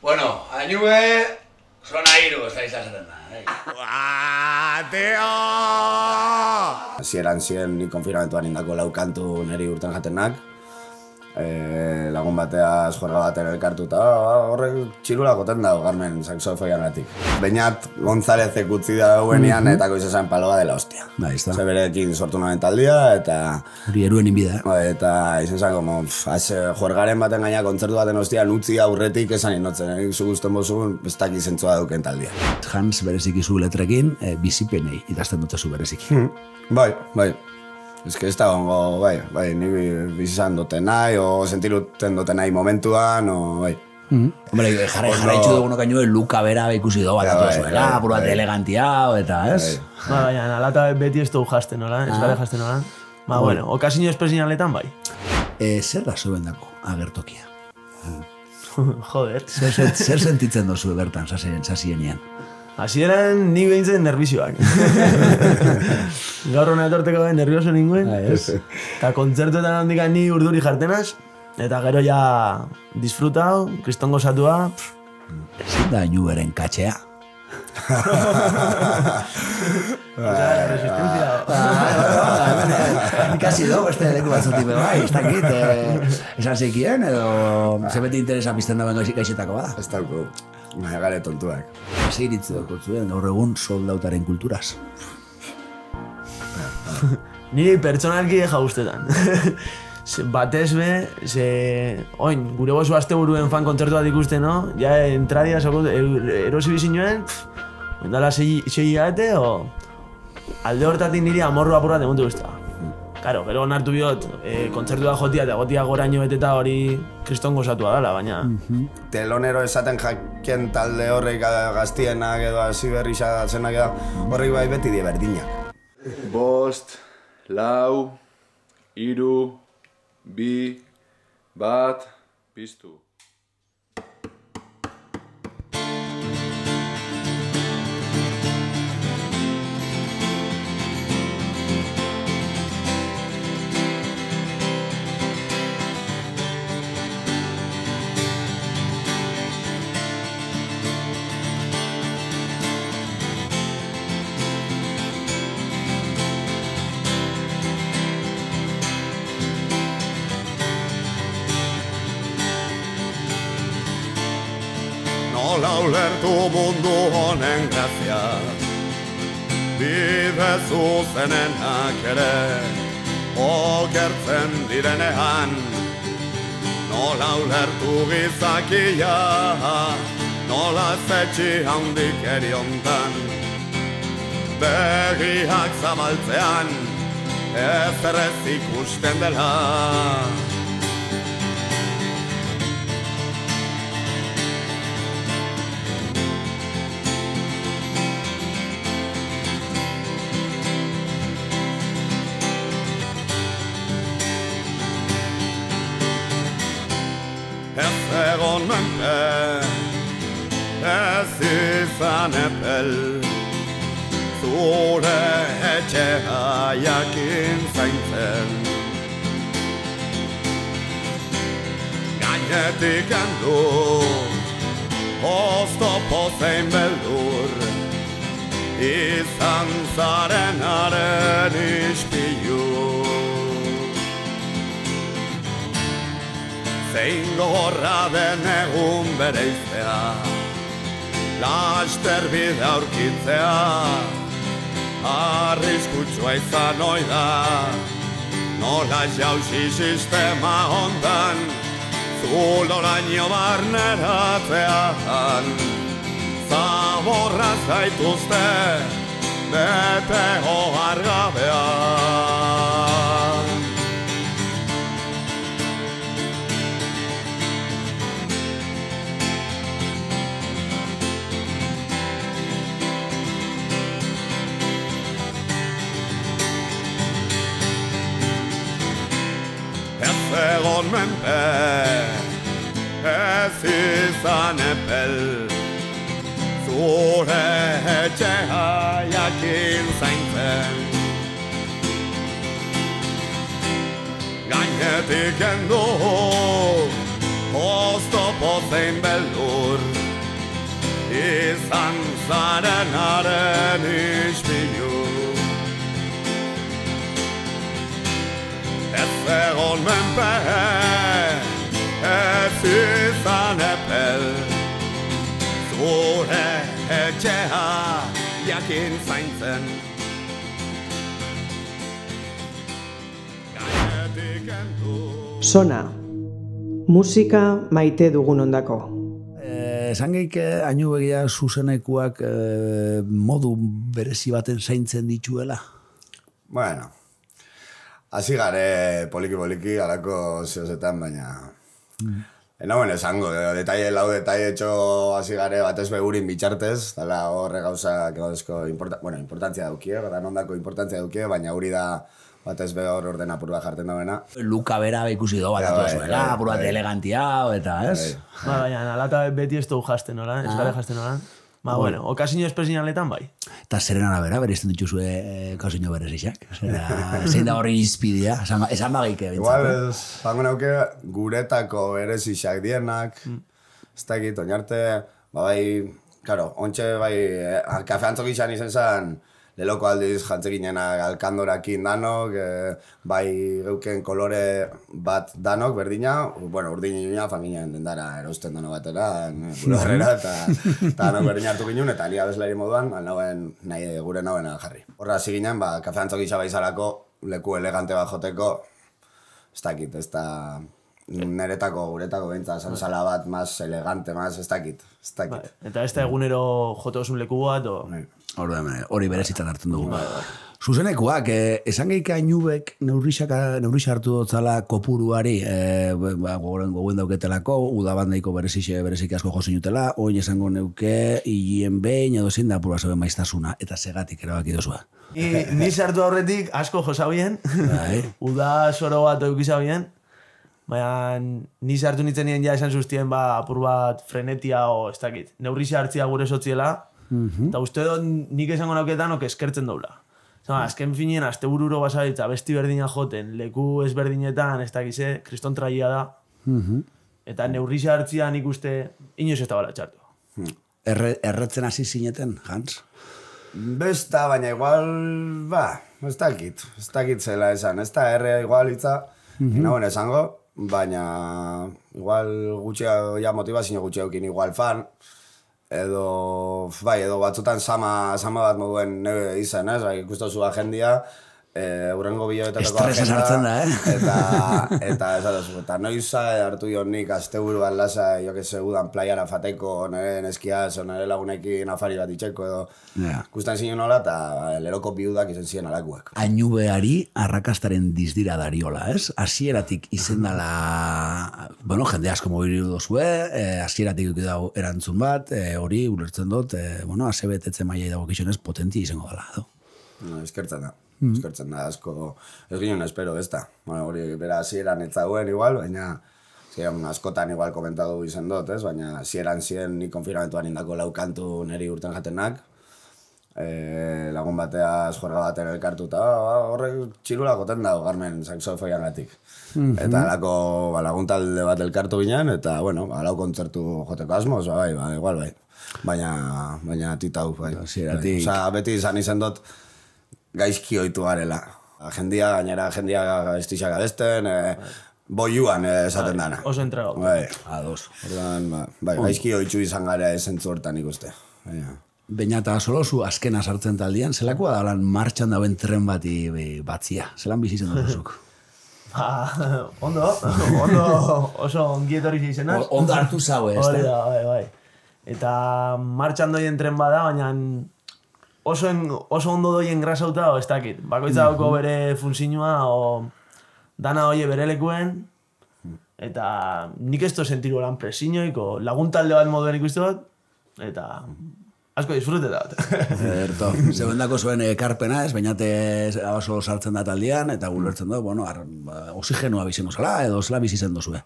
Bueno, hainue, zona hiru, ez da izazaten da. Hasieran ziren ni konfinamentuan indako lau kantu niri urten jatenak. Lagun bateaz juerga baten elkartuta, horrek txirula goten dago garmen saxofoiagatik. Beinat Gonzálezek utzi dauenean eta goiz esan paloa dela hostia. Ze berekin sortu nahen taldia eta... Hori eruen inbida. Eta izan zen, como, juergaren baten gaina kontzertu baten hostian utzi aurretik esan inotzen. Zu gusten bozugun, ez daki zentzua duken taldia. Hans bereziki zu letrekin, bizipenei idazten dute zu bereziki. Bai. Ez que ez da gongo, bai, ni bizizan dute nahi, o sentiruten dute nahi momentuan, o bai. Hombre, jarraitzu dugu nokaino luka bera ikusi dugu bat zuela, apur bat elegantia, eta ez? Baina, alata beti ez dugu jasten, nola? Ez gara jasten, nola? Bueno, okazio espresinaletan bai. Zer da zuen dako agertokia? Joder. Zer sentitzen dozu bertan, sasienean? Hasieran ni behintzen nervizioak. Gaur hona etorteko den nervioso ninguen. Eta kontzertuetan handikan ni urduri jartenaz. Eta gero ja disfrutau, kriston gozatua. Ezin da inuberen katxea. Resistencia. Ikasi dugu, beste leku batzutik bai, ez dakit. Esan zeikien, edo zebeti interesa pizten dauen gaixetako bada. Ez dauko. Gare tontuak. Zer iritzi dut zuen, gaur egun soldautaren kulturaz. Ni pertsonalki eja guztetan. Batez be, oin, gure gozu azte buruen fan kontzertu bat ikusten, no? Ja, entradia, erosi bizinoen, dala 6 hilabete, o alde hortatik niri amorru apurrat emontu guztua. Karo, gero onartu bihot, kontzertu da jotia eta gotia goraino beteta hori kriston gozatua dela, baina... Telonero esaten jaken talde horrek gaztienak edo hasi berri zatzenak edo horrek bai beti die berdinak. 5, 4, 3, 2, 1, piztu. Nola ulertu mundu honen grazia, bide zuzenenak ere okertzen direnean. Nola ulertu gizakia, nola zetxi handik eriontan, begiak zabaltzean ez errez ikusten dela. Ez egon menpe, ez izan epel, zure etxea jakin zaintzen. Gainetik handu, oztopo zein beldur, izan zarenaren ispilu. Zein gogorra den egun bereiztea, laster bide aurkitzea, arriskutsua izan oida, nola jauzi sistema hondan, zuloraino barneratzean, zaborra zaituzte, bete ohar gabean. Egon menpe, ez izan epel, zure etxea jakin zaintzen. Gainetik endu, oztopo zein beldur, izan zarenaren ispilu. Ez egon menpe, ez izan epel, zure etxea jakin zaintzen. Gainetik endu. Sona, musika maite dugun ondako. Esan geik hainu begia zuzenekuak modu berezi baten zaintzen dituela? Bueno, hasi gare poliki-poliki alako zehozetan, baina... Enauen esango, lau detalle etxo hasi gare batez begurin bitxartez, dala horre gauza importantzia daukie, gara ondako importantzia daukie, baina hori da batez be hor orden apur bat jartzen dauena. Luka bera ikusi do bat atuazuela, apur bat elegantia, eta ez? Baina, alata beti ez dugu jasten nola, ez gare jasten nola. Bueno, okazio espezinaletan bai. Eta zeren arabera, bereizten dituzue okazio berezizak? Zein da horri izpidea? Esan bagaike bintzat. Igual, zango nauke guretako berezizak dienak, ez dakit, oinarte, bai, karo, ontxe bai, kafe antzokizan izen zen, leloko aldiz jantzekinenak alkandorakin danok, bai geuken kolore bat danok berdina, bueno, urdina fanginen dendara erosten dano batera, gure horrera, eta danok berdina hartu ginen, eta ni abeslari moduan, gure nauen jarri. Horra hasi ginen, kafe antzokitza baizalako, leku elegante bat joteko, ez dakit, ez da guretako bentsa, zanzala bat, más elegante, más, ez dakit. Eta ez da egunero jote osun leku bat, hori berezitan hartzen dugu. Zuzenekuak, esan geik hainubek neurrisa hartu dotzala kopuruari, gogoen dauketelako, udabandaiko berezik asko jozen jutela, oin esango neuke, hilien behin edo zein da apurua zeben maiztasuna, eta segatik erabaki dozua. Ni sartu aurretik asko josabien, uda soro bat eukizabien, baina ni sartu nintzen nien ja esan zuztien apur bat frenetia o ez dakit. Neurrisa hartzia gure sotziela, eta uste dut nik esango nauketanok eskertzen doula. Azken finien, azte bururo basaritza besti berdina joten, leku ezberdinetan, ez dakize, kriston traia da. Eta neurrisa hartzia nik uste inoiz ez da bala txartu. Erretzen hasi zineten, Hans? Besta, baina igual, ez dakit zela esan, ez da erre igual hitza, inauen esango, baina igual gutxea motivazio gutxea eukin igual fan, edo batzutan sama bat moduen izan, ez? Ikustozu agendia, urrengo biloetetako agenda. Estresa sartzen da, Eta esatuzu, eta noiza hartu jo nik asteburuan lasa, jo que se udan playara fateko, nire neskiaz, nire lagunekin afari bat itxeko, edo ikusten zinen nola, eta leroko biudak izen ziren alakuak. Ainubeari arrakastaren dizdira dariola, ez? Hasieratik izen dela, bueno, jende asko mobiliru dozue, hasieratik duk dau erantzun bat, hori ulertzen dut, bueno, asebetetzen maia dago kixonez potentia izango dela, edo? Eskertzen da, asko, ez ginen espero ez da. Hori bera hasieran ez zauen igual, baina askotan igual komentatu izen dut, ez? Baina hasieran ziren ni konfinamentuan indako lau kantu niri urten jatenak, lagun batea juerga baten elkartu eta horrek txirula goten dago garmen saxofoiagatik. Eta alako lagun talde bat elkartu ginen, eta bueno, lau kontzertu joteko asmoz, igual bai. Baina titau, bai. Osa, beti izan izen dut, gaizki oitu garela. Gainera estixak adesten, boiuan esaten dana. Oso entregau. Ados. Gaizki oitzu izan gara esentzu hortan ikuste. Baina eta solozu azkena sartzen taldian, zelakoa da lan martxan dauen tren bati batzia? Zelan bizitzen duzuk? Ondo, oso ongietorri izenaz. Ondo hartu zaue, ez da? Bai. Eta martxan doien tren bada, baina oso ondo doien grasauta, ez dakit. Bakoitza dauko bere funzinua, dana oie bere lekuen, eta nik ez to sentiru lan presiñoik, lagun talde bat moduen ikustu bat, eta asko disfrute da. Erto, zebendako zuen ekarpena ez, bainate oso sartzen da taldean, eta gulertzen du, bueno, oxigenua bizen osala, edo zela bizitzen dozue.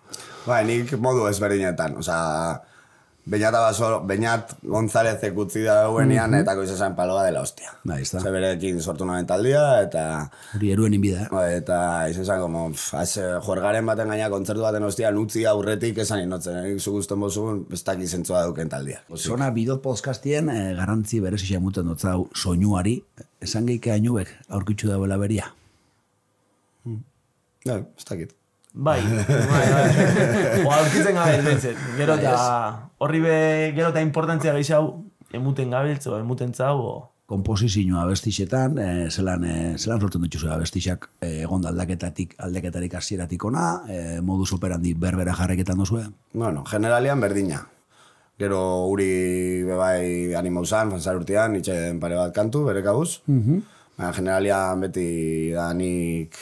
Nik modu ezberdinetan, oza, Beñat Gonzálezek utzi dauenean, eta goiz esan paloa dela hostia. Bai, ezta. Zeberekin sortu naben taldia, eta... Hori eruen inbida. Eta izan zen, como, juergaren baten gaina kontzertu baten hostia, utzi aurretik esan inotzen, zu guztien bozugun, ez daki zentzua duken taldia. Zona bidot podcastien garrantzi berezia muten dutzau soinuari, esan geike ainubek aurkitzu dauela beria. Ez dakit. Bai. Oa, aurkitzen gabez, bentzet. Gero eta horri be, gero eta importantzia gehiago emuten gabiltz, o emuten zau, o... Komposizioa abestixetan, zelan sortzen dituzu abestixak egon aldaketarik hasieratik ona, modus operandi berbera jarreketan duzue? Bueno, generalian berdina. Gero uri bebai animo zan, fanzar urtean, itxen pare bat kantu, bere kabuz. Generalian beti da nik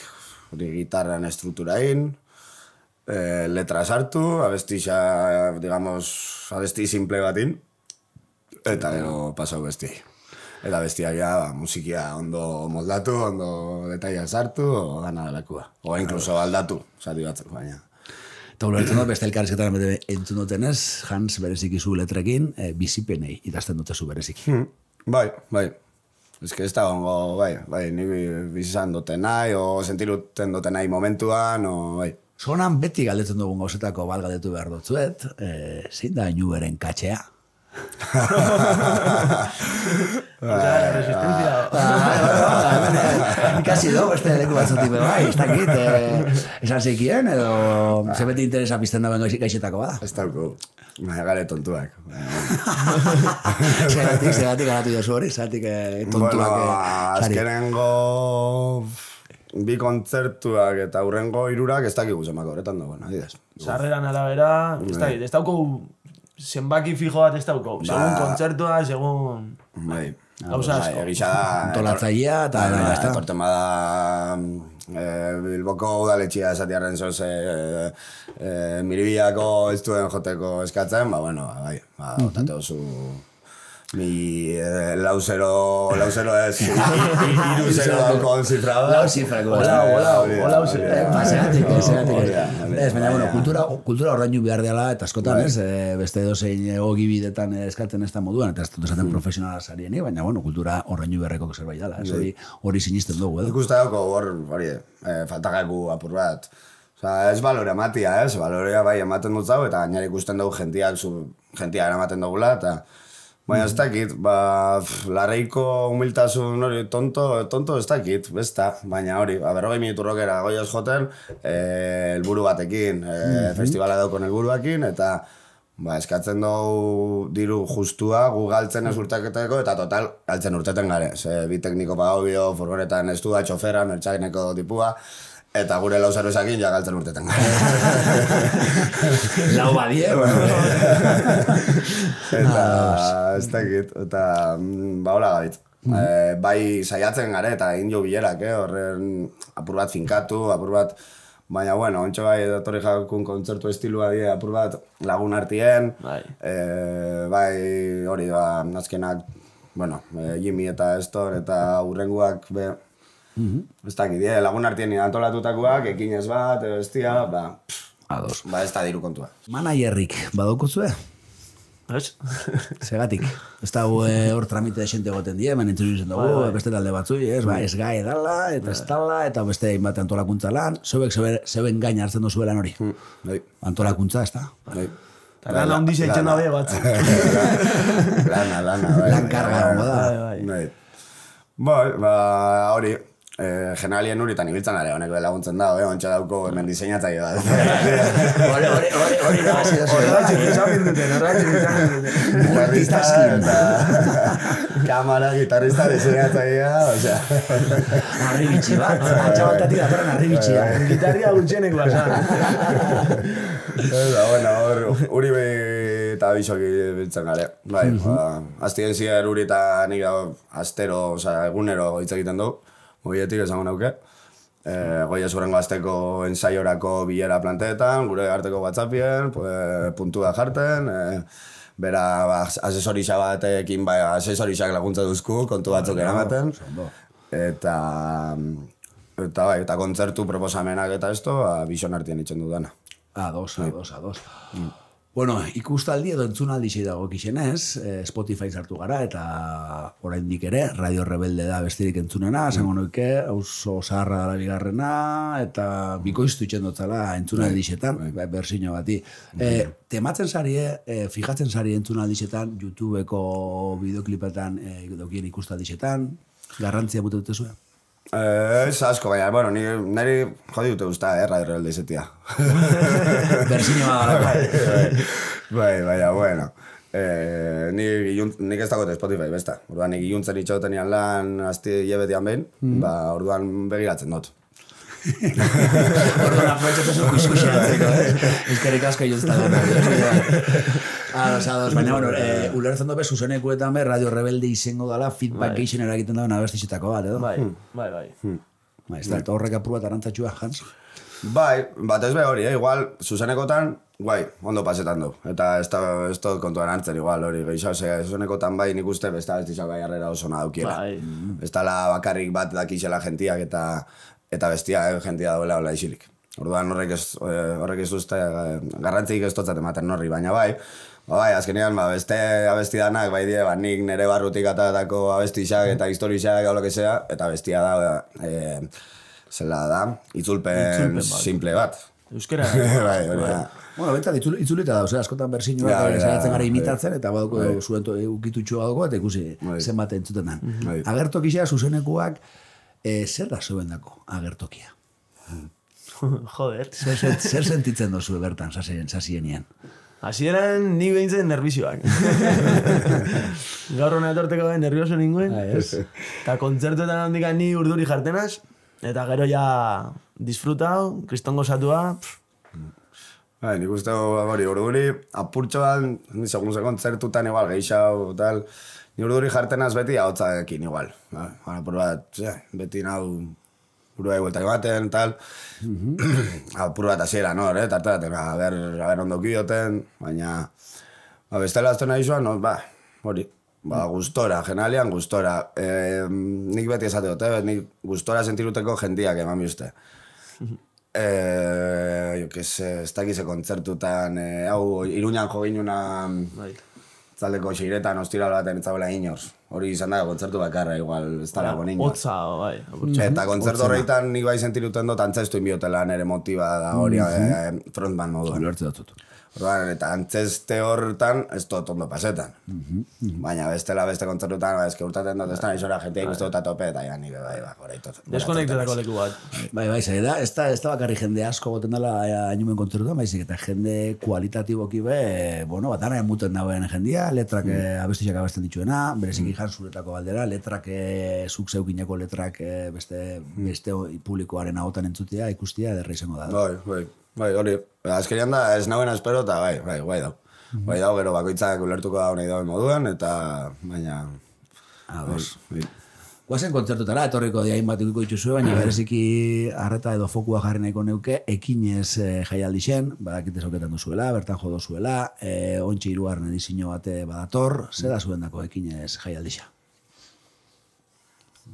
gitarran estrukturain, letra sartu, abestixa, digamos, abesti simple batin, eta gero pasau besti. Eta bestiak ja, musikia ondo moldatu, ondo detaila sartu, o gana delakua. O incluso aldatu, sari batzuk, baina. Eta ulertzen dut, beste elkarrizketan entzun dutenez, Hans bereziki zu letrekin, bizipenei idazten dute zu bereziki. Bai. Ez que ez da gongo, bai, ni bizizan duten nahi, o sentiruten duten nahi momentuan, o bai. Sonan beti galdetzen dugun gauzetako galdetu behar dutzuet, zein da inuberen katxea? Ikasi do, beste leku batzutik bai, ez dakit, esan zeikien, edo zebeti interesa pizten dauen gaixetako bada? Ez dauko, gare tontuak. Segatik garatu jozu hori, segatik tontuak. Bueno, azkenengo bi kontzertuak eta hurrengo hirurak ez dakigu zemako horretan dagoen, adidez. Sarreran arabera, ez dakit, ez dauko zenbaki fijo bat ez dauko. Segun kontzertua, segun... Bai. Gauza asko. Egisa da... Antolatzailea eta... Etorten bada... Bilboko udaletxia esatiarren zoz Miribiako ez duen joteko eskatzen, bueno, bai, otate oso... Mi lauzero ez, iru zero daukon zifrada. Lau zifrako. Hola, segatik. Ez, baina, bueno, kultura ordainu behar dela, eta askotan, ez, beste dozein ogibidetan eskatzen ez da moduan, eta ez dut esaten profesionala zarieni, baina, bueno, kultura ordainu beharreko zerbait dela, ez hori sinisten dugu, edo. Ikusta dauko hori, faltagaku apur bat. Ez balore ematia, ez, balorea bai ematen dut zau, eta gainera ikusten dugu jentia eramaten dugula, eta baina ez dakit, larreiko humiltasun hori tonto ez dakit, besta, baina hori, 40 minutu rockera goioz joten, helburu batekin, festivala daukon helburuakin, eta eskatzen dugu diru justua, gu galtzen ez urteketeko, eta total, galtzen urteten gare. Bi tekniko pagau furgonetan ez du da, txofera, mertxaineko tipua, eta gure lauzaro esakin ja galtzen urteten gare. Lau badie, Eta, ez dakit, eta hola gabit. Bai saiatzen gare, eta egin jo bilerak, horren apur bat finkatu, apur bat... Baina, bueno, ontsa bai, datorri jakun kontzertu estilua die, apur bat lagun artien. Bai, hori, azkenak, bueno, Jimmy eta Estor eta hurrenguak, ez dakit, lagun artien antolatutakoak, ekinez bat, bestia, ados. Ez da diru kontua. Managerrik, badokuzue? Ez? Segatik. Ez da hor tramite desente goten die, hemen entzun izan dugu, beste talde batzui, ez gai edala, eta ez tala, eta beste hainbat antolakuntza lan, zeben gain hartzen duzu lan hori. Antolakuntza, ez da? Eta lan handi zeitzen dabe batzuk. Lana. Lan karga hongo da. Bai, hori, generalien urietan ibiltzen gare, honek laguntzen da, ontsa dauko hemen diseinatzaile bat. Hori da, hasi da zuen. Multitasking. Kamara, gitarrista, diseinatzailea, osea. Arri bitxi bat, atxabaltatik datorren arri bitxia. Gitarria gutxenek basan. Bueno, uri eta bisoki biltzen gare. Bai, aztien zier uri eta nik astero, osea, egunero hitz egiten dugu. Moietik esango nauke. Goiez hurrengo azteko ensaiorako bilera planteetan, gure arteko WhatsAppien, puntua jarten, bera asesorixa batekin, asesorixak laguntza duzku, kontu batzuk eramaten. Eta kontzertu proposamenak eta esto, bision artien itxen dudana. Ados. Bueno, ikustaldi edo entzunaldi zei dago kixenez, Spotify sartu gara, eta oraindik ere, Radio Rebelde da bestirik entzunena, esango noike, auzo zaharra da bigarrena, eta bikoiztu itxendotzala entzunaldi xetan, bersino bati. Tematzen zarie, fijatzen zarie entzunaldi xetan, YouTubeko bideoklipetan, dokien ikustaldi xetan, garrantzia bute dute zuen? Ez asko, baina, bueno, niri jodi dute guzta, Radio Rebelde izetia. Bersino gara. Baina, bueno. Nik ez dagote Spotify, besta. Orduan, nik iluntzen itxauten ian lan asti hilabetian behin, orduan begiratzen dut. Orduan, aprobetxatzen zu kuxkuxeatzeko, Ezkerrik asko iluntzta gana. Ados, baina, bueno, ulertzen dobe, zuzenekuetan be, Radio Rebelde izango dala, feedback geixen eragiten dauen abestixetako bat, edo? Bai. Ez da, eta horrek apur bat arantzatxua, Hans? Bai, bat ez be hori, igual, zuzenekotan, guai, ondo pasetan du. Eta ez dut kontuan hartzen igual hori, gehiago, zuzenekotan bai nik uste, besta bestia bai harrera oso nadukiela. Ez dala bakarrik bat dakixela gentiak eta bestia gentia dauela hola isilik. Orduan horrek ez duzte, garrantzik ez dotzat ematen horri, baina bai, azkenean, beste abesti danak, bai die, nik nire barrutik atatako abestixak eta historixak, hau que sea, eta bestia da, zela da, itzulpen simple bat. Euskera. Bai, hori da. Bueno, benta, itzulita da, askotan bersinuak saiatzen gara imitatzen, eta baduko zuen ukitutxua dago, eta ikusi zenbat entzuten den. Agertokixea zuzenekuak, zer da zuen dako agertokia? Joder. Zer sentitzen dozu bertan, sasienean? Hasieran ni behintzen nervizioak. Gaur hona etorteko nervioso ninguen. Eta kontzertuetan handikan ni urduri jartenaz, eta gero ja disfrutau, kristongo zatua. Nik uste hori urduri, apurtxoan, segun ze kontzertutan igual, gehiago, tal, ni urduri jartenaz beti ahotzakin igual. Apur bat, beti nau burua igueltak ematen, tal. Apur bat asiera, no, tartaten, a ber ondo kioten, baina bestela azten nahi zuan, hori, gustora, generalian gustora. Nik beti esate dut, nik gustora sentiruteko jendiak eman bizte. Jo que se, ez dakize kontzertutan, hau, Iruñan jo ginuna zaldeko xeiretan, ostiral baten etzabela inors. Hori izan da, kontzertu bakarra, igual, ez dara gonin. Otza, bai. Eta kontzertu horreitan nik bai sentiruten dut antzestu inbiotela nere motiva da hori frontman moduan. Lertze dut. Orduan, eta antzeste horretan ez dut ondo pasetan. Baina bestela beste kontzertutan, eske urtaten dut, ez da nizora jentea ikuste dut atope, eta ja nire bai, horreitot. Deskonektetako leku bat. Bai, da, ez da bakarri jende asko goten dela ainumen kontzertutan, baizik, eta jende kualitatiboki be, bueno, bat dana emuten dagoen jendia, letrak abestixak abesten dituena, berezik ikan zuretako baldera, letrak zuk zeukineko letrak beste publikoaren ahotan entzutia, ikustia, derra izango da. Bai, hori, azkerian da, ez nagoen espero, eta bai dau. Bai dau, gero bakoitzak ulertuko da nahi dauen moduan, eta baina... Ados. Guazen kontzertutara, etorriko diain bat ikuko dituzue, baina bereziki arreta edo fokua jarri nahiko neuke, ekinez jaialdi zen, badakite zauketan duzuela, bertan jo duzuela, ontsi hirugarren edizio bate badator, zer da zuen dako ekinez jaialdi zen?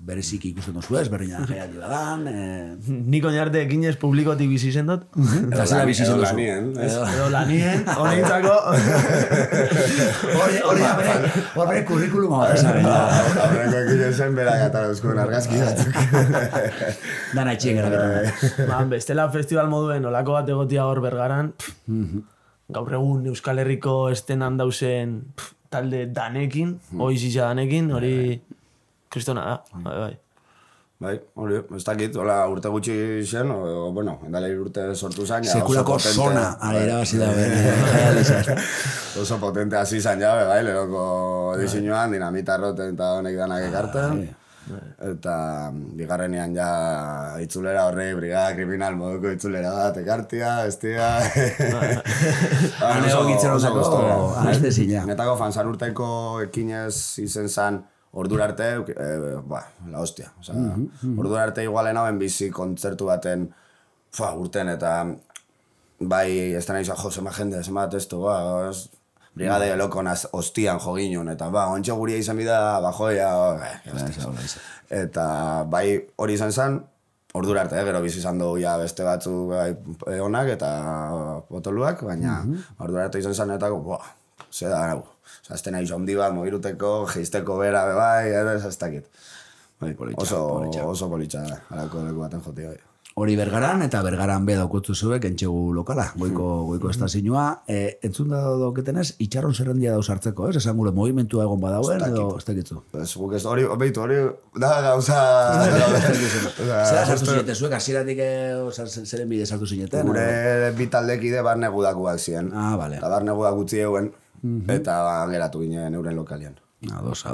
Bereziki ikusten duzu ez, berdina jaialdi badan. Nik oinarte ekinez publikotik bizi zen dut. Eta zera bizi zen duzu. Edo lanien, honeintzako. Hor bere kurrikuluma bat esan. Horreko ekinez zen berak eta duzkuen argazki batzuk. Dana etxien geraketan. Bestela festival moduen olako bat egotia hor bergaran. Gaur egun Euskal Herriko estenan dauzen talde danekin, oizitza danekin, hori... Kristona da, bai. Hori, ez dakit, hola urte gutxi zen, bueno, endale urte sortu zen, sekulako zona, irabazi da, oso potente hasi zen jabe, bai, leroko edizioan, dinamita roten eta honek danak ekarten, eta bigarrenean ja itzulera horrei, brigada kriminal moduko itzulera bat, ekartia, bestia... Hanego gitzen osako, anestezina. Netako fanzan urteko ekinez izen zen, ordura arte, la hostia. Ordura arte igualen hauen bizi kontzertu baten urten eta bai, ez da nahi jo, zema jende, zema testu, brigade lokon hostian jo ginen, eta ontsa guria izan bida, bajoia, eta bai hori izan zen, ordura arte, gero bizi izan dugu ja beste batzuk onak eta potoluak, baina ordura arte izan zanetako, ze da, azten nahi zondi bat, mogiruteko, geizteko bera, bai, ez dakit. Oso politxa da, alako leku baten joti, bai. Hori Bergaran eta Bergaran be daukotzu zuek entxegu lokala, goiko estazioa. Entzun da dauketenez, itxarron zerrendia dauz hartzeko, ez? Esan gure movimentua egon badauen, edo ez tekitzu? Hori da gauza... Zera sartu zineten zuek, hasieratik zeren bide sartu zineten? Gure bitaldekide barne gudakuak ziren. Bale. Eta barne gudak utzi eguen, eta geratu ginen euren lokalian. Ados.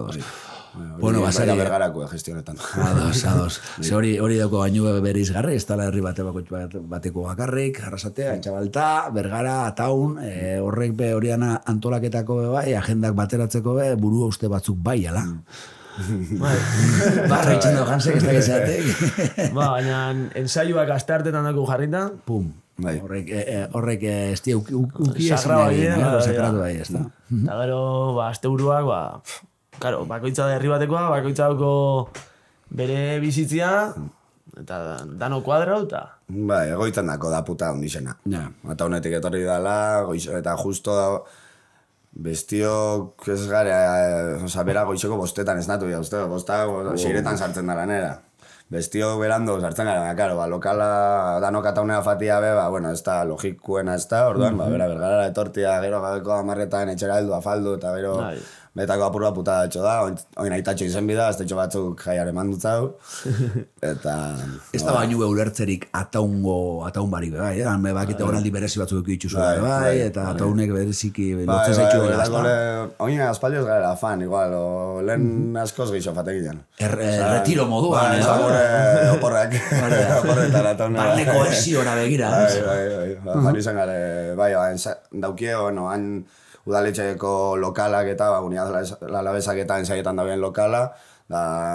Bueno, basari Bergarako gestionetan. Ados. Ze hori dauko bainu bereizgarri, ez dala herri bateko bakarrik, Arrasatea, Antxabalta, Bergara, Ataun, horrek be horian antolaketako bai, agendak bateratzeko be, burua uste batzuk bai, ala. Barra itxendo jansek, ez da gezatek. Baina ensaioak aste hartetan dako jarrita. Pum. Horrek ez di uki sagrado sagratu bai, ez da. Eta gero, aste buruak, claro, bakoitza da herri batekoa, bakoitza dauko bere bizitzia, eta dano kuadro, eta... Bai, egoitzen dako da puta ondixena. Eta honetik etorri dala, eta justo da... Bestiok ez gara, bera goizeko bostetan ez natu, bostak xiretan sartzen dara nera. Bestiok berando sartzen gara, karo, lokala danok ataunea fatia be, bueno, ez da logikuena ez da, orduan, bera Bergarara etortia, gero gabeko amarretan etxera heldu, afaldu, eta gero... Betako apurua puta datxo da, oin aitatxo izen bida, aztetxo batzuk jaiare mandutzau, eta... Ez da bainu ulertzerik ataun bari bai, bakite horaldi berezi batzuk dituzu bai, eta ataunek bereziki lotzen zaitu gara. Oin aspaldi ez gara fan, igual, lehen askoz gehiago fatekilean. Retiro moduan, ez da? Oporrak, oporretan atauna. Barne koesiona begira. Bai, izan gara, bai, daukio, han... Udaletxeko lokalak eta, Unidad Alabesak eta ensaietan dauen lokala, da...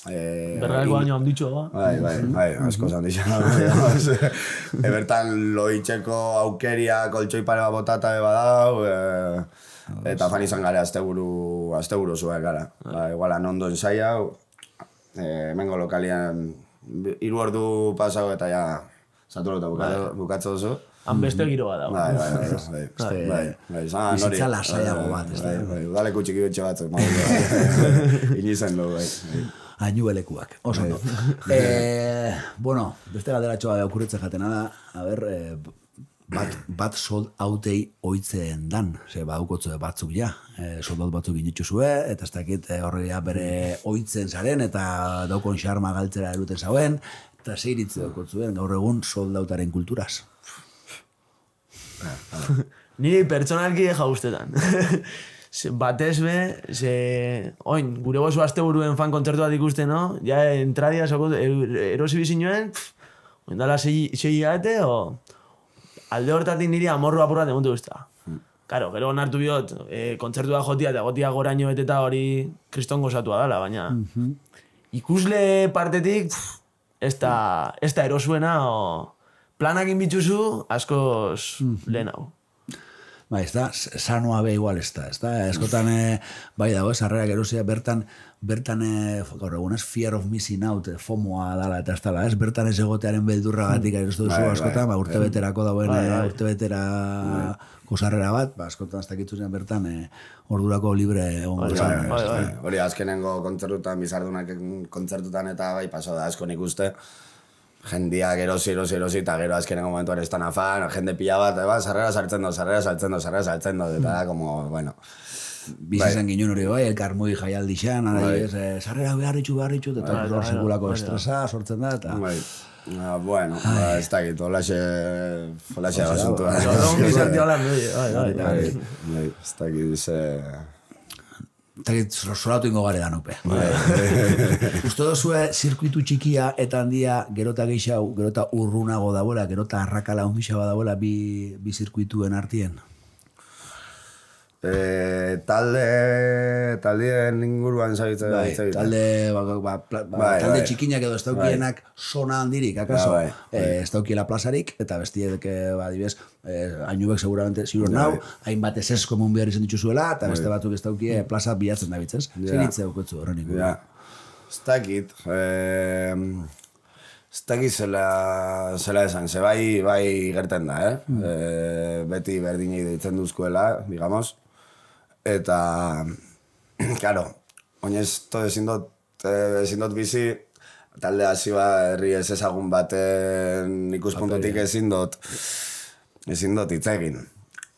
Berrako baino handitxo, ba? Bai, asko handitxo. Bertan loitxeko aukeria, koltsoi pare bat botata eba dau, eta fan izan gara asteburu zuek gara. Igualan ondo ensaia, hemengo lokalian 3 ordu pasau eta ja saturota bukatzo duzu. Han beste giro bat dago. Bai. Bizitza lasaiago bat, ez da. Udaleku txiki betxe batzuk, inizen du, bai. Ainuelekuak, oso ondo. Bueno, beste galderatxoa okurritzen jatena da, a ber, bat sold outei oitzen dan, ze badukotzu batzuk ja, sold out batzuk initxuzue, eta ez dakit horregia bere oitzen zaren, eta daukon xarma galtzera eruten zauen, eta zeiritze daukotzuen gaur egun sold outaren kulturaz. Ni pertsonalki eja ustetan. Batez be, oin, gure gozu azte buruen fan kontzertu bat ikusten, no? Ja, entradia, erosi bizinoen, oin dala 6 hilabete, o... Alde hortatik niri amorru apurrat emontu guzta. Karo, gero onartu bihot, kontzertu da jotia eta gotia goraino beteta hori kriston gozatua dala, baina... Ikusle partetik, ez da erosuena, o... Planakin bitxuzu, askoz lehen hau. Ba, ez da, sanoa be igual ez da, eskotan, bai dago, sarrerak erosia, bertan, gaur egunez, fear of missing out, FOMOa dala eta ez dala, ez, bertan ez egotearen beldurragatik erostu duzu askotan, ba, urtebeterako dauen, urtebeterako sarrera bat, ba, askotan ez dakitzuzen bertan, ordurako libre egon gozan. Hori, azkenengo kontzertutan, bizardunak kontzertutan eta bai, paso da asko nik uste, jendiak erosi, eta gero azkenengo momentuan ez tan afan, jende pila bat, sarrera saltzen do, eta da, como, bueno... Bizizan ginen hori bai, elkar mui jaialdi xan, sarrera beharritxu, eta hor segulako estresa sortzen da, eta... Bueno, ez dakit, holaxe basuntu da. Ez dakit, Zoratu ingo gare danupe. Uste dozue, zirkuitu txikia eta handia gerota gehiago, gerota urrunago dagoela, gerota arrakala onbixago dagoela bi zirkuituen artien? Taldeen inguruan zabitzen. Talde txikinak edo ez daukienak sona handirik, akaso? Ez daukiela plazarik, eta bestiek, adibidez, Ainubek seguramente ziur nau, hainbat ez komun behar izan dituzuela, eta beste batzuk ez daukie plaza bilatzen dabitzez. Zer hitze daukotzu horrenik? Ez dakit. ez dakit zela esan, ze bai gerten da, beti berdinei ditzen duzkuela, digamos, eta, claro, oinez ezin dut bizi, talde hasi herri ez ezagun baten ikuspuntutik ezin dut hitz egin.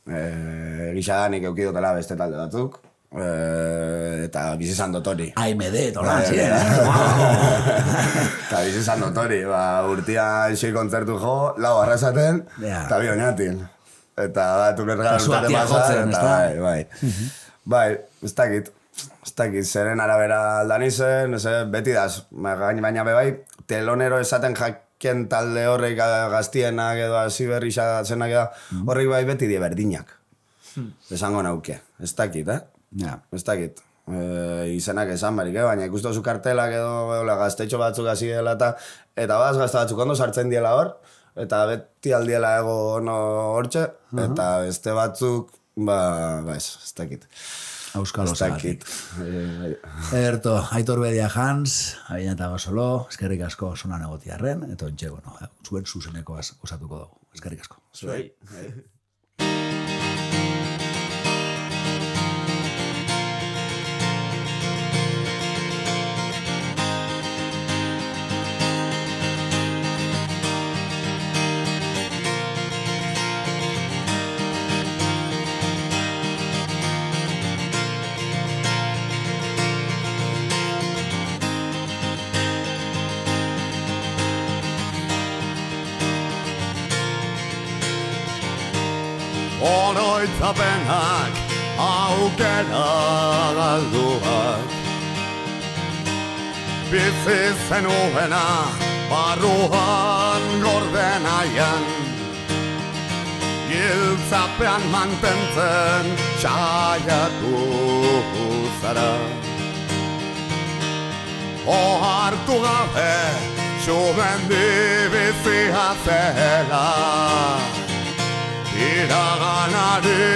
Egisa da nik eukidotela beste talde batzuk, eta bizi izan dut hori. AMD, tola, ziren. Eta bizi izan dut hori, urtian 6 kontzertu jo, 4 arrasaten, eta 2 oinatin. Eta bat unergan urtate pasan, eta bai. Bai, ez dakit, zeren arabera aldan izen, beti daz, baina bai, telonero esaten jaken talde horrek gaztienak edo hasi berri zenak edo, horrek bai beti die berdinak. Esango nauke, ez dakit, ez dakit. Izenak esan barik, baina ikustu zu kartelak edo gaztetxo batzuk hasi dela eta baz gazta batzuk ondo sartzen diela hor, eta beti aldiela ego hortxe, eta beste batzuk, ez dakit. Euskal Osagatik. Ederto, Aitor Bedia Hans, Abina eta Basolo, eskerrik asko sonan egotiarren, eta ontxe, zuen zuzeneko osatuko dugu. Eskerrik asko. Zuei. Oroitzapenak aukera galduak bizi zenuena barruan gorde nahian giltzapean mantentzen saiatu zara ohartu gabe sumendi bizia zela iraganari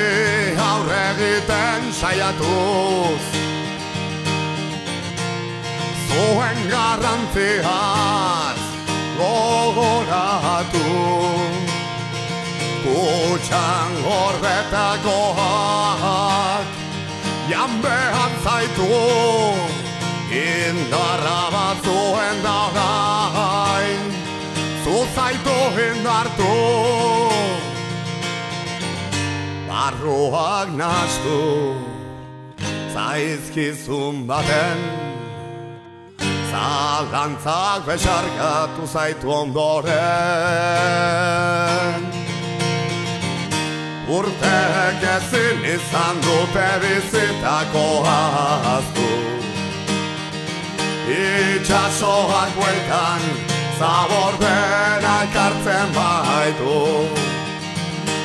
aurre egiten saiatuz zuen garrantziaz gogoratu kutxan gordetakoak janbean zaitu indarra bat zuen daugain zu zaitu indartu barruak nastu zaizkizun baten zalantzak besarkatu zaitu ondoren urteek ezin izan dute bizitako ahaztu itxasoak bueltan zabordena ekartzen baitu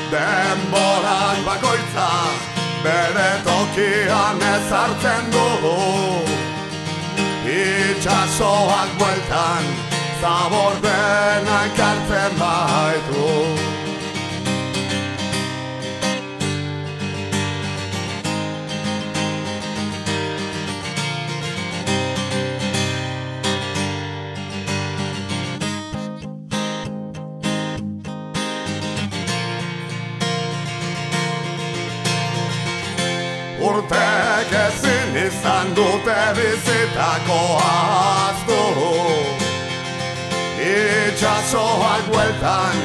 denborak bakoitza bere tokian ezartzen du itxasoak bueltan zabordena ekartzen baitu urteek ezin izan dute bizitako ahaztu itxasoak bueltan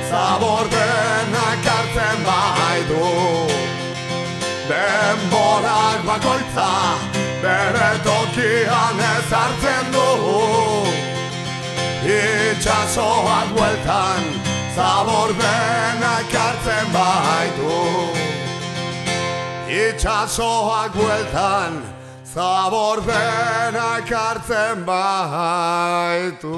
zabordena ekartzen baitu denborak bakoitza bere tokian ezartzen du itxasoak bueltan zabordena ekartzen baitu itxasoak bueltan zabordena ekartzen baitu